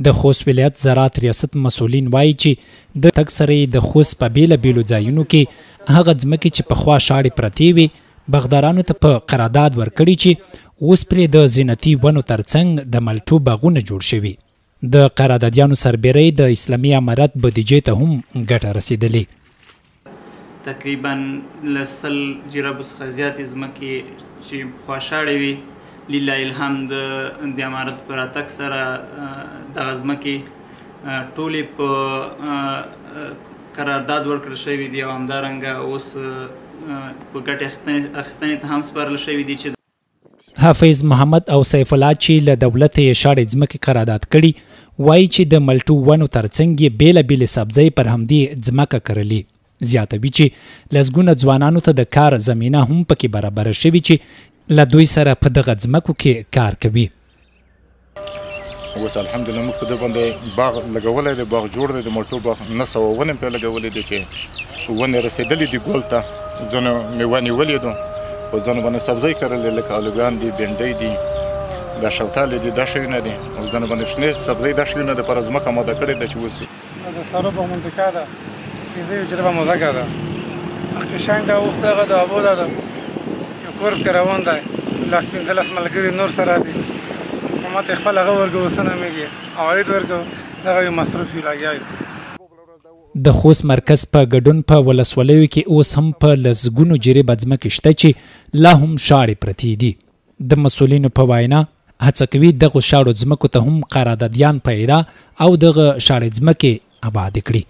د خوست ولایت زراعت ریاست مسؤلین وایي چې د تګ سره د خوست په بیلابیلو ځایونو کې هغه ځمکې چې پخوا شاړې پرتې وي بغدارانو ته په قرارداد ورکړي چې اوس پرې د زینتي ونو ترڅنګ د مالټو باغونه جوړ شوي. د قراردادیانو سربیرۍ د اسلامي امارت بودیجې ته هم ګټه رسېدلې. تقریبا له 100 جرابو څخه زیاتې ځمکې چې پخوا شاړې وي لله الحمد د امارت په راتګ سره دغه ځمکې ټولې په قرارداد ورکړل شوي دي او همدارنګه اوس په ګټې اخیستنې ته هم سپارل شوي دي. چې حافظ محمد او سیف الله چې له دولت یې شاړې ځمکې قرارداد کړي وایي چې د مالټو ونو ترڅنګ یې بیلابیلې سبزۍ پر همدې ځمکه کرلي. زیاتوي چې لسګونه ځوانانو ته د کار زمینه هم پکې برابره شوي چې له دوی سره په دغه ځمکو کې کار کوي. اوس الحمدلله موږ په دې باندې باغ لګولی دی، باغ جوړ دی، د مالټو باغ 900 ونې پرې لګولې دي چې ونې رسېدلې دي ګل ته، ځینو میوه نیولې ده، په ځینو باندې سبزۍ کرلې لکه الوګان دي، بینډۍ دي، دا شفتالې دي، دا شیونه دي، او ځینو باندې شنې سبزۍ دا شیونه دپاره ځمکه آماده کړې ده چې اوس د سارو باغ منطقه ده، پنځه جربه موزګه ده، اقتشان ده، اوس دغه د ابو ده یو کورس کې روان دی، لاس 15 ملګري نور سره دي، حکومت خپل هغه ورکو وسنه میږي عواید ورکو دغه یو مصرف وی لګیای. د خوست مرکز په ګډون په ولسوالیو کې اوس هم په لسګونو جریبه ځمکې شته چې لا هم شاړې پرتې دي. د مسؤلینو په وینا هڅه کوي دغه شاړو ځمکو ته هم قراردادیان پیدا او دغه شاړې ځمکې آباد کړي.